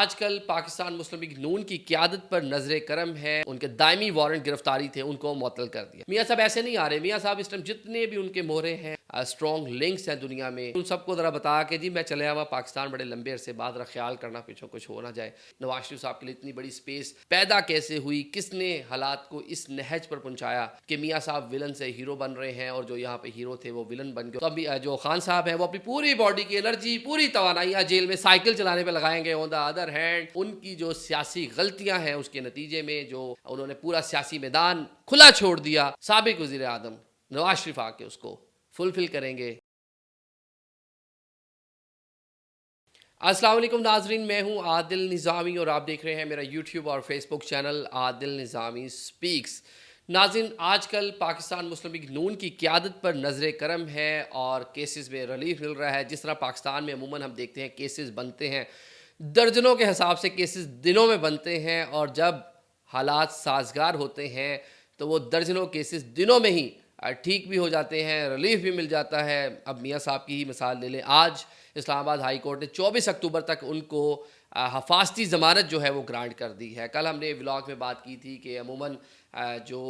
आजकल पाकिस्तान मुस्लिम लीग नून की क़यादत पर नजर करम है। उनके दायमी वारंट गिरफ्तारी थे, उनको मुअत्तल कर दिया। मियाँ साहब ऐसे नहीं आ रहे। मियाँ साहब इस टाइम जितने भी उनके मोहरे हैं, स्ट्रॉन्ग लिंक्स हैं दुनिया में, उन सबको ज़रा बता के जी मैं चले आवा पाकिस्तान बड़े लंबे अरसे बाद, ज़रा ख्याल करना पीछे कुछ हो ना जाए। नवाज शरीफ साहब के लिए इतनी बड़ी स्पेस पैदा कैसे हुई, किसने हालात को इस नहज पर पहुंचाया कि मियाँ साहब विलन से हीरो बन रहे हैं और जो यहाँ पे हीरो थे वो विलन बन गए। तो अभी जो खान साहब हैं वो अपनी पूरी बॉडी की एनर्जी, पूरी तवानाइयाँ जेल में साइकिल चलाने पर लगाएंगे। ऑन द अदर हैंड उनकी जो सियासी गलतियां हैं उसके नतीजे में जो उन्होंने पूरा सियासी मैदान खुला छोड़ दिया, साबिक वजीर आजम नवाज शरीफ आके उसको फुलफिल करेंगे। अस्सलाम वालेकुम नाजरीन, मैं हूं आदिल निज़ामी और आप देख रहे हैं मेरा यूट्यूब और फेसबुक चैनल आदिल निज़ामी स्पीक्स। नाज़रीन, आजकल पाकिस्तान मुस्लिम लीग नून की क़यादत पर नजर करम है और केसेस में रिलीफ मिल रहा है। जिस तरह पाकिस्तान में अमूमन हम देखते हैं केसेस बनते हैं, दर्जनों के हिसाब से केसेस दिनों में बनते हैं और जब हालात साजगार होते हैं तो वो दर्जनों केसेस दिनों में ही ठीक भी हो जाते हैं, रिलीफ भी मिल जाता है। अब मियाँ साहब की ही मिसाल ले लें। आज इस्लामाबाद हाई कोर्ट ने 24 अक्टूबर तक उनको हफाजती ज़मानत जो है वो ग्रांट कर दी है। कल हमने व्लॉग में बात की थी कि अमूमन जो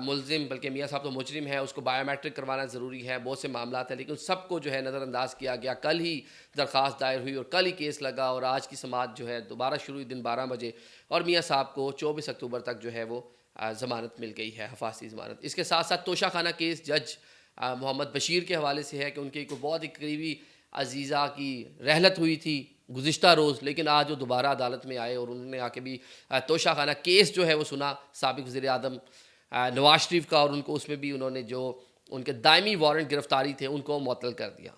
मुलजिम, बल्कि मियाँ साहब तो मुजरिम है, उसको बायोमेट्रिक करवाना ज़रूरी है, बहुत से मामला हैं, लेकिन सबको जो है नज़रअंदाज किया गया। कल ही दरख्वास्त दायर हुई और कल ही केस लगा और आज की समाअत जो है दोबारा शुरू हुई दिन 12 बजे और मियाँ साहब को 24 अक्टूबर तक जो है वो ज़मानत मिल गई है, हफाजती ज़मानत। इसके साथ साथ तोशा खाना केस जज मोहम्मद बशीर के हवाले से है कि उनकी को बहुत ही करीबी अजीज़ा की रहलत हुई थी गुज़िश्ता रोज़, लेकिन आज वो दोबारा अदालत में आए और उन्होंने आके भी तोशा खाना केस जो है वो सुना साबिक वज़ीर आज़म नवाज शरीफ का, और उनको उसमें भी उन्होंने जो उनके दायमी वारंट गिरफ्तारी थे उनको मुअत्तल कर दिया।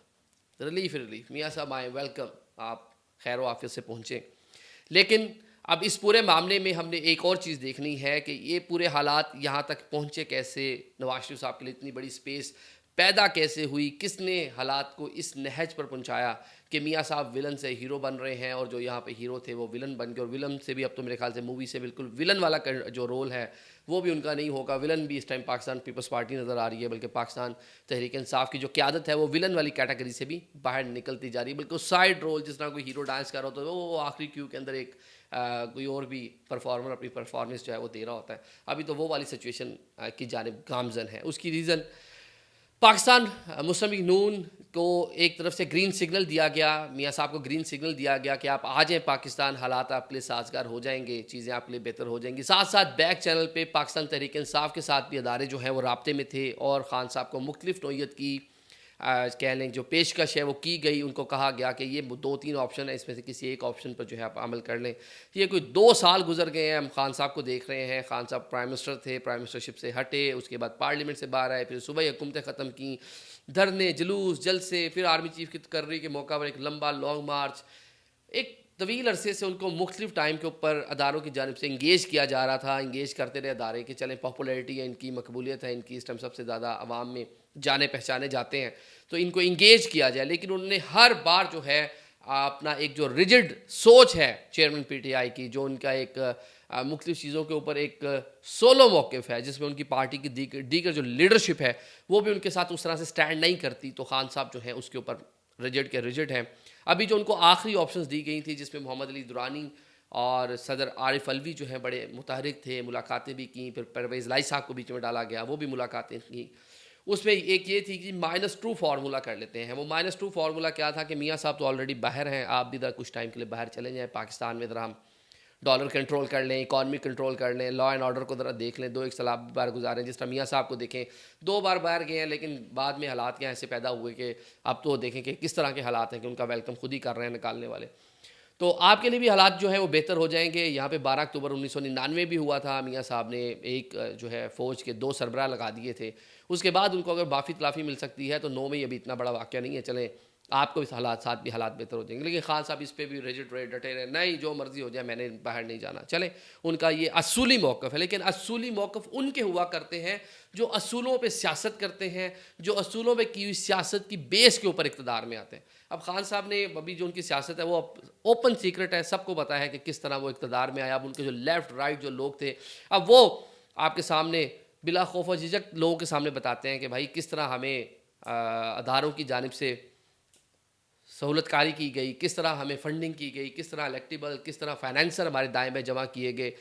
रिलीफ मियाँ साहब आए, वेलकम, आप खैर वाफियत से पहुँचे। लेकिन अब इस पूरे मामले में हमने एक और चीज़ देखनी है कि ये पूरे हालात यहाँ तक पहुँचे कैसे, नवाज शरीफ साहब के लिए इतनी बड़ी स्पेस पैदा कैसे हुई, किसने हालात को इस नहज पर पहुँचाया कि मियाँ साहब विलन से हीरो बन रहे हैं और जो यहाँ पे हीरो थे वो विलन बन गए। और विलन से भी अब तो मेरे ख्याल से मूवी से बिल्कुल विलन वाला जो रोल है वो भी उनका नहीं होगा। विलन भी इस टाइम पाकिस्तान पीपल्स पार्टी नज़र आ रही है, बल्कि पाकिस्तान तहरीक इंसाफ की जो क़यादत है वो विलन वाली कैटेगरी से भी बाहर निकलती जा रही है। बिल्कुल साइड रोल, जिस तरह कोई हीरो डांस कर रहा होता है वो आखिरी क्यू के अंदर एक कोई और भी परफॉर्मर अपनी परफॉर्मेंस जो है वो दे रहा होता है। अभी तो वो वाली सिचुएशन की जानिब गामजन है। उसकी रीज़न पाकिस्तान मुस्लिम लीग नून को एक तरफ से ग्रीन सिग्नल दिया गया, मियाँ साहब को ग्रीन सिग्नल दिया गया कि आप आ जाएँ पाकिस्तान, हालात आपके लिए साजगार हो जाएंगे, चीज़ें आपके लिए बेहतर हो जाएंगी। साथ साथ बैक चैनल पे पाकिस्तान तहरीक इंसाफ के साथ भी अदारे जो हैं वो राब्ते में थे और ख़ान साहब को मुख्तलिफ नौइयत की कह लें जो पेशकश है वो की गई। उनको कहा गया कि ये 2-3 ऑप्शन है, इसमें से किसी एक ऑप्शन पर जो है आप अमल कर लें। ये कोई 2 साल गुजर गए हैं, हम खान साहब को देख रहे हैं। खान साहब प्राइम मिनिस्टर थे, प्राइम मिनिस्टरशिप से हटे, उसके बाद पार्लियामेंट से बाहर आए, फिर सुबह हुकूमतें ख़त्म की, धरने जुलूस जलसे, फिर आर्मी चीफ की तकर्री के मौका पर एक लंबा लॉन्ग मार्च। एक तवील अरसे से उनको मुख्तलिफ टाइम के ऊपर अदारों की जानिब से इंगेज किया जा रहा था। इंगेज करते रहे अदारे कि चलें, पॉपुलैरिटी है इनकी, मकबूलियत है इनकी, इस टाइम सबसे ज़्यादा आवाम में जाने पहचाने जाते हैं, तो इनको इंगेज किया जाए। लेकिन उन्होंने हर बार जो है अपना एक जो रिजिड सोच है चेयरमैन पीटीआई की, जो उनका एक मुख्तलिफ चीज़ों के ऊपर एक सोलो मौक़िफ़ है जिसमें उनकी पार्टी की दीगर जो लीडरशिप है वो भी उनके साथ उस तरह से स्टैंड नहीं करती, तो खान साहब जो हैं उसके ऊपर रिजिड के रिजिड हैं। अभी जो उनको आखिरी ऑप्शंस दी गई थी जिसमें मोहम्मद अली दुरानी और सदर आरिफ अलवी जो हैं बड़े मुतहरिक थे, मुलाकातें भी की, फिर परवेज़ लाई साहब को बीच में डाला गया, वो भी मुलाकातें की। उसमें एक ये थी कि -2 फार्मूला कर लेते हैं। वो -2 फार्मूला क्या था कि मियाँ साहब तो ऑलरेडी बाहर हैं, आप भी कुछ टाइम के लिए बाहर चले जाएँ पाकिस्तान में, ज़रा हम डॉलर कंट्रोल कर लें, इकॉनमी कंट्रोल कर लें, लॉ एंड ऑर्डर को ज़रा देख लें, 2 एक साल आप बार गुजारें। जिस तरह मियाँ साहब को देखें 2 बार बाहर गए हैं, लेकिन बाद में हालात क्या ऐसे पैदा हुए कि अब तो देखें कि किस तरह के हालात हैं कि उनका वेलकम खुद ही कर रहे हैं निकालने वाले। तो आपके लिए भी हालात जो हैं वो बेहतर हो जाएंगे। यहाँ पे 12 अक्टूबर 1999 भी हुआ था, मियाँ साहब ने एक जो है फ़ौज के 2 सरबराह लगा दिए थे। उसके बाद उनको अगर माफ़ी तलाफ़ी मिल सकती है तो 9 में अभी इतना बड़ा वाक़या नहीं है, चलें आपको इस हालात साथ भी हालात बेहतर हो जाएंगे। लेकिन खान साहब इस पे भी रिजिड रहे, डटे रहे, नहीं जो मर्ज़ी हो जाए मैंने बाहर नहीं जाना। चलें, उनका ये असूली मौक़िफ़ है, लेकिन असूली मौक़िफ़ उनके हुआ करते हैं जो असूलों पे सियासत करते हैं, जो असूलों पे की हुई सियासत की बेस के ऊपर इक़्तिदार में आते हैं। अब खान साहब ने अभी जो उनकी सियासत है वो ओपन सीक्रेट है, सबको पता है कि किस तरह वो इक़्तिदार में आया। अब उनके जो लेफ़्ट राइट जो लोग थे, अब वो आपके सामने बिला खौफ व झिझक लोगों के सामने बताते हैं कि भाई किस तरह हमें अदारों की जानिब से सहूलतकारी की गई, किस तरह हमें फंडिंग की गई, किस तरह इलेक्टिबल, किस तरह फाइनेंसर हमारे दाएँ बाएँ जमा किए गए।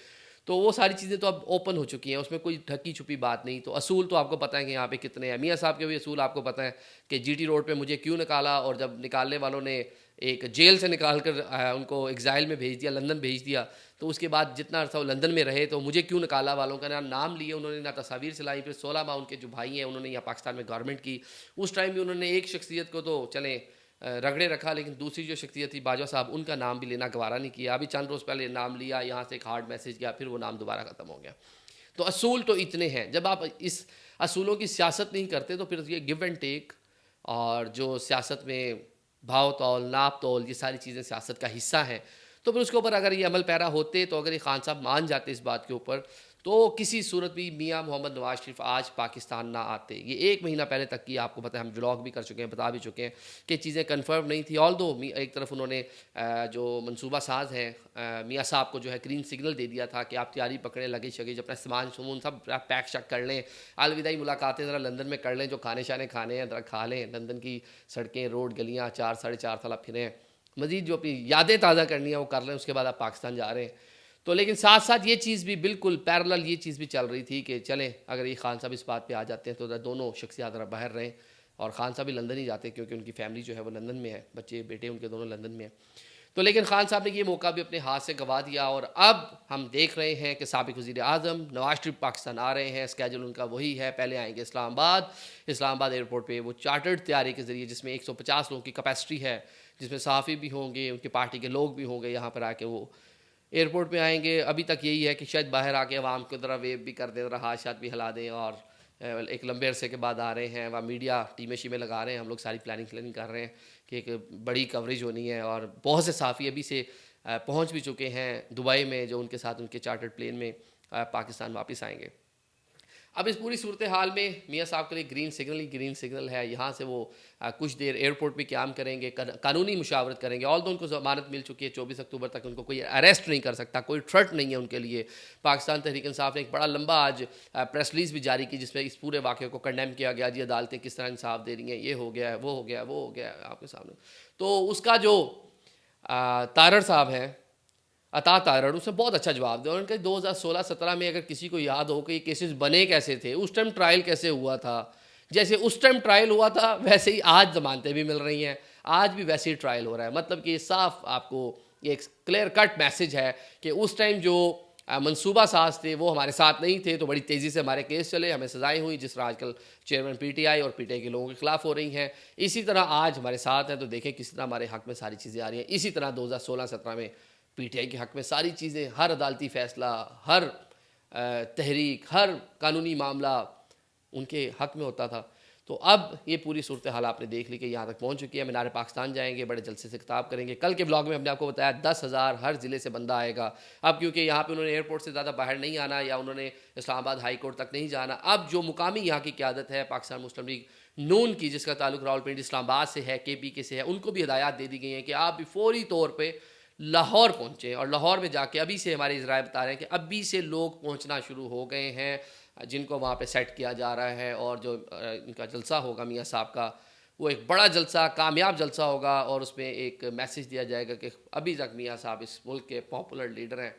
तो वो सारी चीज़ें तो अब ओपन हो चुकी हैं, उसमें कोई ढकी छुपी बात नहीं। तो असूल तो आपको पता है कि यहाँ पे कितने हैं। मियाँ साहब के भी असूल आपको पता है कि जीटी रोड पे मुझे क्यों निकाला, और जब निकालने वालों ने एक जेल से निकाल कर उनको एग्ज़ाइल में भेज दिया, लंदन भेज दिया, तो उसके बाद जितना अर्सा वो लंदन में रहे, तो मुझे क्यों निकाला वालों का ना नाम लिए उन्होंने, ना तस्वीर चलाई। फिर 16 माह उनके जो भाई हैं उन्होंने यहाँ पाकिस्तान में गवर्नमेंट की। उस टाइम भी उन्होंने एक शख्सियत को तो चलें रगड़े रखा, लेकिन दूसरी जो शख्सियत थी बाजवा साहब, उनका नाम भी लेना गवारा नहीं किया। अभी चंद रोज़ पहले नाम लिया, यहाँ से एक हार्ड मैसेज गया, फिर वो नाम दोबारा ख़त्म हो गया। तो असूल तो इतने हैं। जब आप इस असूलों की सियासत नहीं करते तो फिर ये गिव एंड टेक और जो सियासत में भाव तौल, नाप तौल, ये सारी चीज़ें सियासत का हिस्सा हैं। तो फिर उसके ऊपर अगर ये अमल पैरा होते, तो अगर ये खान साहब मान जाते इस बात के ऊपर, तो किसी सूरत भी मियाँ मोहम्मद नवाज शरीफ आज पाकिस्तान ना आते। ये 1 महीना पहले तक की आपको पता है, हम व्लॉग भी कर चुके हैं, बता भी चुके हैं कि चीज़ें कन्फर्म नहीं थी। ऑल्दो एक तरफ उन्होंने जो मनसूबा साज हैं मियाँ साहब को जो है ग्रीन सिग्नल दे दिया था कि आप तैयारी पकड़ें, लगेज शगेज अपना सामान सुमून सब पैक शैक कर लें, अलविदाई मुलाकातें ज़रा लंदन में कर लें, जो खाने शाने खाने हैं ज़रा खा लें, लंदन की सड़कें, रोड, गलियाँ 4 साढ़े 4 साल आप फिरें, मज़ीद जो अपनी यादें ताज़ा करनी है वो कर लें, उसके बाद आप पाकिस्तान जा रहे हैं। तो लेकिन साथ साथ ये चीज़ भी बिल्कुल पैरेलल ये चीज़ भी चल रही थी कि चलें अगर ये खान साहब इस बात पे आ जाते हैं तो दोनों शख्सियात ज़रा बाहर रहें, और खान साहब भी लंदन ही जाते हैं क्योंकि उनकी फैमिली जो है वो लंदन में है, बच्चे बेटे उनके दोनों लंदन में हैं। तो लेकिन खान साहब ने ये मौका भी अपने हाथ से गंवा दिया, और अब हम देख रहे हैं कि साबिक़ वज़ीर आज़म नवाज शरीफ पाकिस्तान आ रहे हैं। स्केजूल उनका वही है, पहले आएंगे इस्लामाबाद एयरपोर्ट पे वो चार्टर्ड तैयारी के ज़रिए, जिसमें 150 लोगों की कैपेसिटी है, जिसमें सहाफ़ी भी होंगे, उनकी पार्टी के लोग भी होंगे, यहाँ पर आके वो एयरपोर्ट पे आएंगे। अभी तक यही है कि शायद बाहर आके अवाम को ज़रा वेव भी कर दें, ज़रा हाथ शाथ भी हिला दें, और एक लंबे अरसे के बाद आ रहे हैं, वहाँ मीडिया टीमें शीमें लगा रहे हैं, हम लोग सारी प्लानिंग कर रहे हैं कि एक बड़ी कवरेज होनी है, और बहुत से साफ़ी अभी से पहुँच भी चुके हैं दुबई में, जो उनके साथ उनके चार्टर्ड प्लेन में पाकिस्तान वापस आएंगे। अब इस पूरी सूरत हाल में मियाँ साहब के लिए ग्रीन सिग्नल ही ग्रीन सिग्नल है। यहाँ से वो कुछ देर एयरपोर्ट पे क़याम करेंगे, कानूनी मुशावरत करेंगे। ऑल्दो उनको ज़मानत मिल चुकी है, 24 अक्टूबर तक उनको कोई अरेस्ट नहीं कर सकता, कोई थ्रेट नहीं है उनके लिए। पाकिस्तान तहरीक इंसाफ ने एक बड़ा लंबा आज प्रेस रिलीज़ भी जारी की, जिसमें इस पूरे वाक़े को कंडेम किया गया, जी अदालतें किस तरह इंसाफ दे रही हैं, ये हो गया है, वो हो गया, वो हो गया है आपके सामने। तो उसका जो तारड़ साहब हैं, अता तारड़, उसने बहुत अच्छा जवाब दिया। उन्होंने कहा 2016-17 में अगर किसी को याद हो कि ये केसेस बने कैसे थे, उस टाइम ट्रायल कैसे हुआ था, जैसे उस टाइम ट्रायल हुआ था वैसे ही आज ज़मानतें भी मिल रही हैं, आज भी वैसे ही ट्रायल हो रहा है। मतलब कि साफ आपको ये एक क्लियर कट मैसेज है कि उस टाइम जो मनसूबा साज थे वो हमारे साथ नहीं थे, तो बड़ी तेज़ी से हमारे केस चले, हमें सज़ाएँ हुई, जिस तरह आजकल चेयरमैन पीटीआई और पीटीआई के लोगों के खिलाफ हो रही हैं। इसी तरह आज हमारे साथ हैं, तो देखें किस तरह हमारे हक़ में सारी चीज़ें आ रही हैं। इसी तरह 2016-17 में पीटीआई के हक़ में सारी चीज़ें, हर अदालती फ़ैसला, हर तहरीक, हर कानूनी मामला उनके हक़ में होता था। तो अब ये पूरी सूरत हाल आपने देख ली कि यहाँ तक पहुँच चुकी है। मीनार पाकिस्तान जाएंगे, बड़े जलसे से खिताब करेंगे। कल के ब्लॉग में हमने आपको बताया 10,000 हर ज़िले से बंदा आएगा। अब क्योंकि यहाँ पे उन्होंने एयरपोर्ट से ज़्यादा बाहर नहीं आना, या उन्होंने इस्लामाबाद हाई कोर्ट तक नहीं जाना, अब जो मुकामी यहाँ की क़यादत है पाकिस्तान मुस्लिम लीग नून की, जिसका ताल्लुक रावलपिंडी इस्लामाबाद से है, KPK से है, उनको भी हिदायत दे दी गई हैं कि आप भी फौरी तौर पर लाहौर पहुँचे, और लाहौर में जाके अभी से हमारे इज़राए बता रहे हैं कि अभी से लोग पहुँचना शुरू हो गए हैं, जिनको वहाँ पे सेट किया जा रहा है। और जो इनका जलसा होगा मियाँ साहब का, वो एक बड़ा जलसा, कामयाब जलसा होगा, और उसमें एक मैसेज दिया जाएगा कि अभी तक मियाँ साहब इस मुल्क के पॉपुलर लीडर हैं।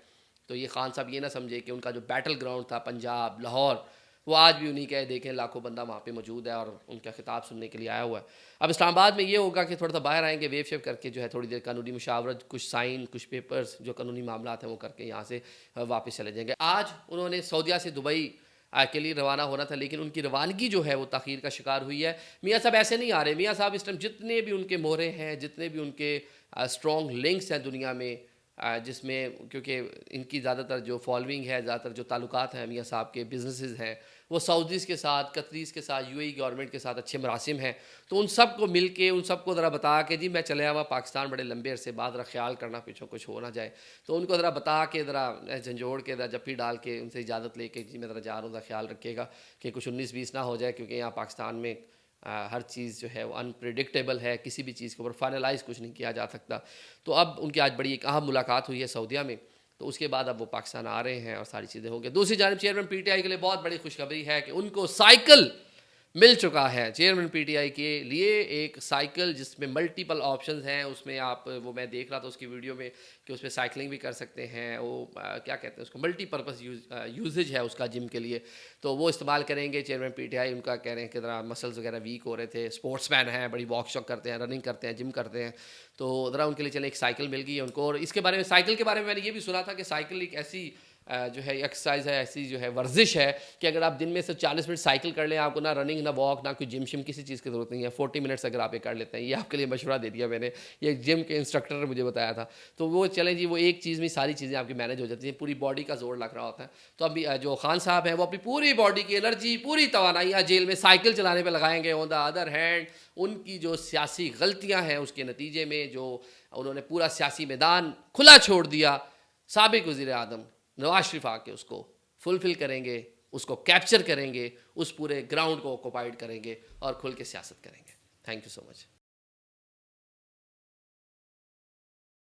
तो ये खान साहब ये ना समझे कि उनका जो बैटल ग्राउंड था पंजाब, लाहौर, वो आज भी उन्हीं का है। देखें लाखों बंदा वहाँ पे मौजूद है और उनका खिताब सुनने के लिए आया हुआ है। अब इस्लामाबाद में ये होगा कि थोड़ा सा बाहर आएंगे, वेव शेव करके जो है थोड़ी देर कानूनी मुशावरत, कुछ साइन, कुछ पेपर्स, जो कानूनी मामला हैं वो करके यहाँ से वापस चले जाएंगे। आज उन्होंने सऊदीया से दुबई के लिए रवाना होना था, लेकिन उनकी रवानगी जो है वो ताख़ीर का शिकार हुई है। मियाँ साहब ऐसे नहीं आ रहे। मियाँ साहब इस टाइम जितने भी उनके मोहरे हैं, जितने भी उनके स्ट्रॉन्ग लिंक्स हैं दुनिया में, जिसमें क्योंकि इनकी ज़्यादातर जो फॉलोइंग है, ज़्यादातर जो ताल्लुकात हैं मियाँ साहब के, बिजनेसेस हैं, वो सऊदीज़ के साथ, कतरीज़ के साथ, UAE गवर्नमेंट के साथ अच्छे मरासिम हैं। तो उन सब को मिल के, उन सब को ज़रा बता के, जी मैं चले आवा पाकिस्तान बड़े लंबे अरसे बाद, ज़रा ख्याल करना पीछे कुछ हो ना जाए। तो उनको ज़रा बता के, ज़रा झंझोड़ के, ज़रा जप्पी डाल के उनसे इजाज़त लेके, जी मैं ज़रा जा रहा हूँ, ज़रा ख्याल रखिएगा कि कुछ 19-20 ना हो जाए, क्योंकि यहाँ पाकिस्तान में हर चीज़ जो है वो अनप्रेडिक्टेबल है, किसी भी चीज़ के ऊपर फाइनलाइज़ कुछ नहीं किया जा सकता। तो अब उनकी आज बड़ी एक अहम मुलाकात हुई है सऊदीया में, तो उसके बाद अब वो पाकिस्तान आ रहे हैं और सारी चीज़ें होंगी। दूसरी जानिब चेयरमैन PTI के लिए बहुत बड़ी खुशखबरी है कि उनको साइकिल मिल चुका है चेयरमैन पीटीआई के लिए एक साइकिल जिसमें मल्टीपल ऑप्शंस हैं। उसमें आप वो मैं देख रहा था उसकी वीडियो में कि उसमें साइकिलिंग भी कर सकते हैं, वो क्या कहते हैं उसको, मल्टीपर्पज़ यूजेज है उसका जिम के लिए, तो वो इस्तेमाल करेंगे चेयरमैन पीटीआई। उनका कह रहे हैं कि ज़रा मसल्स वगैरह वीक हो रहे थे, स्पोर्ट्समैन हैं, बड़ी वॉक शॉक करते हैं, रनिंग करते हैं, जिम करते हैं, तो ज़रा उनके लिए चले एक साइकिल मिल गई है उनको। और इसके बारे में, साइकिल के बारे में मैंने ये भी सुना था कि साइकिल एक ऐसी जो है एक्सरसाइज है, ऐसी जो है वर्जिश है कि अगर आप दिन में से 40 मिनट साइकिल कर लें, आपको ना रनिंग ना वॉक ना कोई जिम शिम किसी चीज़ की ज़रूरत नहीं है। 40 मिनट्स अगर आप ये कर लेते हैं, ये आपके लिए मशवरा दे दिया मैंने, ये जिम के इंस्ट्रक्टर ने मुझे बताया था। तो वो चलें जी, वो एक चीज़ में सारी चीज़ें आपकी मैनेज हो जाती हैं, पूरी बॉडी का जोर लग रहा होता है। तो अभी जो खान साहब हैं वो अपनी पूरी बॉडी की एनर्जी, पूरी तवानाइयाँ जेल में साइकिल चलाने पर लगाएंगे। ऑन द अदर हैंड उनकी जो सियासी गलतियाँ हैं उसके नतीजे में जो उन्होंने पूरा सियासी मैदान खुला छोड़ दिया, साबिक वज़ीर आज़म नवाज शरीफ आके उसको फुलफिल करेंगे, उसको कैप्चर करेंगे, उस पूरे ग्राउंड को ऑक्युपाइड करेंगे और खुल के सियासत करेंगे। Thank you so much.